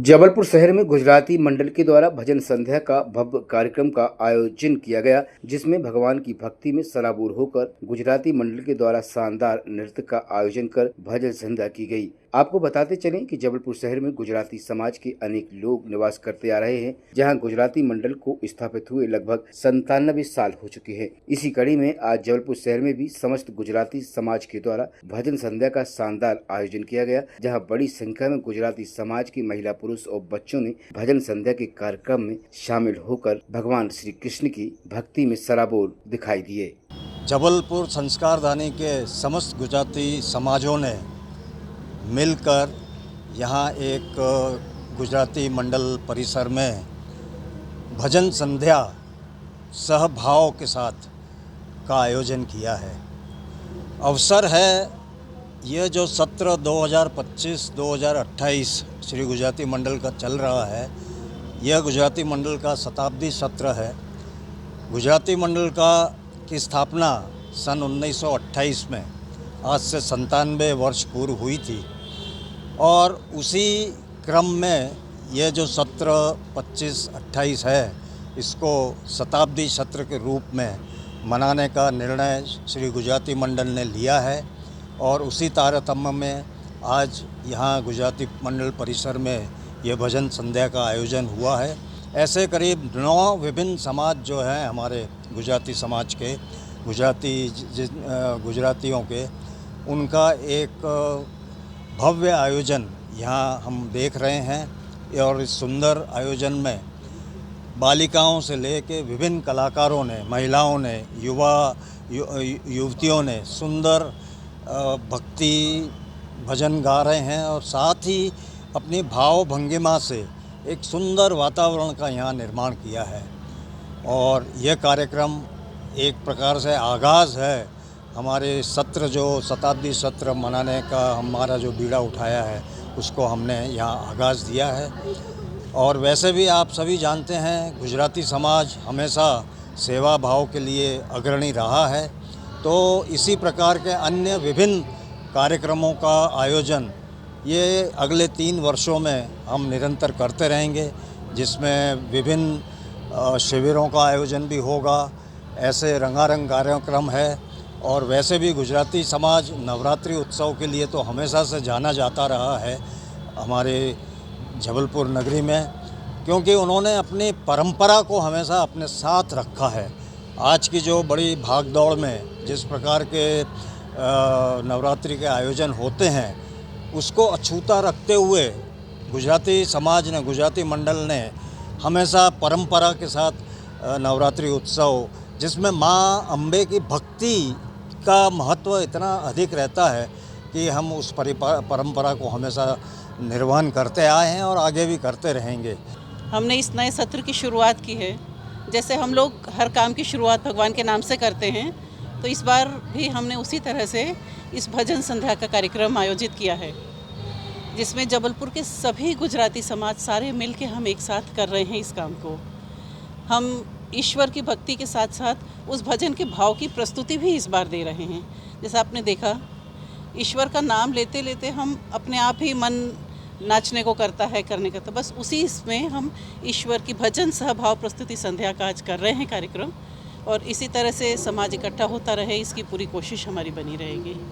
जबलपुर शहर में गुजराती मंडल के द्वारा भजन संध्या का भव्य कार्यक्रम का आयोजन किया गया, जिसमें भगवान की भक्ति में सराबोर होकर गुजराती मंडल के द्वारा शानदार नृत्य का आयोजन कर भजन संध्या की गई। आपको बताते चलें कि जबलपुर शहर में गुजराती समाज के अनेक लोग निवास करते आ रहे हैं, जहां गुजराती मंडल को स्थापित हुए लगभग 97 साल हो चुके हैं। इसी कड़ी में आज जबलपुर शहर में भी समस्त गुजराती समाज के द्वारा भजन संध्या का शानदार आयोजन किया गया, जहां बड़ी संख्या में गुजराती समाज की महिला, पुरुष और बच्चों ने भजन संध्या के कार्यक्रम में शामिल होकर भगवान श्री कृष्ण की भक्ति में सराबोर दिखाई दिए। जबलपुर संस्कारधानी के समस्त गुजराती समाजों ने मिलकर यहाँ एक गुजराती मंडल परिसर में भजन संध्या सहभाव के साथ का आयोजन किया है। अवसर है यह जो सत्र 2025-2028 श्री गुजराती मंडल का चल रहा है, यह गुजराती मंडल का शताब्दी सत्र है। गुजराती मंडल की स्थापना सन 1928 में आज से 97 वर्ष पूर्व हुई थी और उसी क्रम में यह जो सत्र 25-28 है, इसको शताब्दी सत्र के रूप में मनाने का निर्णय श्री गुजराती मंडल ने लिया है और उसी तारतम्य में आज यहाँ गुजराती मंडल परिसर में यह भजन संध्या का आयोजन हुआ है। ऐसे करीब 9 विभिन्न समाज जो हैं हमारे गुजराती समाज के, गुजरातियों के, उनका एक भव्य आयोजन यहाँ हम देख रहे हैं। और इस सुंदर आयोजन में बालिकाओं से लेकर विभिन्न कलाकारों ने, महिलाओं ने, युवतियों ने सुंदर भक्ति भजन गा रहे हैं और साथ ही अपनी भाव भंगिमा से एक सुंदर वातावरण का यहाँ निर्माण किया है। और यह कार्यक्रम एक प्रकार से आगाज़ है हमारे सत्र, जो शताब्दी सत्र मनाने का हमारा जो बीड़ा उठाया है उसको हमने यहाँ आगाज़ दिया है। और वैसे भी आप सभी जानते हैं गुजराती समाज हमेशा सेवा भाव के लिए अग्रणी रहा है, तो इसी प्रकार के अन्य विभिन्न कार्यक्रमों का आयोजन ये अगले 3 वर्षों में हम निरंतर करते रहेंगे, जिसमें विभिन्न शिविरों का आयोजन भी होगा। ऐसे रंगारंग कार्यक्रम है। और वैसे भी गुजराती समाज नवरात्रि उत्सव के लिए तो हमेशा से जाना जाता रहा है हमारे जबलपुर नगरी में, क्योंकि उन्होंने अपनी परंपरा को हमेशा अपने साथ रखा है। आज की जो बड़ी भागदौड़ में जिस प्रकार के नवरात्रि के आयोजन होते हैं, उसको अछूता रखते हुए गुजराती समाज ने, गुजराती मंडल ने हमेशा परंपरा के साथ नवरात्रि उत्सव, जिसमें माँ अम्बे की भक्ति का महत्व इतना अधिक रहता है कि हम उस परंपरा को हमेशा निर्वहन करते आए हैं और आगे भी करते रहेंगे। हमने इस नए सत्र की शुरुआत की है। जैसे हम लोग हर काम की शुरुआत भगवान के नाम से करते हैं, तो इस बार भी हमने उसी तरह से इस भजन संध्या का कार्यक्रम आयोजित किया है, जिसमें जबलपुर के सभी गुजराती समाज सारे मिल के हम एक साथ कर रहे हैं इस काम को। हम ईश्वर की भक्ति के साथ साथ उस भजन के भाव की प्रस्तुति भी इस बार दे रहे हैं। जैसे आपने देखा, ईश्वर का नाम लेते लेते हम अपने आप ही मन नाचने को करता है, करने का, तो बस उसी इसमें हम ईश्वर की भजन सहभाव प्रस्तुति संध्या का आज कर रहे हैं कार्यक्रम। और इसी तरह से समाज इकट्ठा होता रहे, इसकी पूरी कोशिश हमारी बनी रहेगी।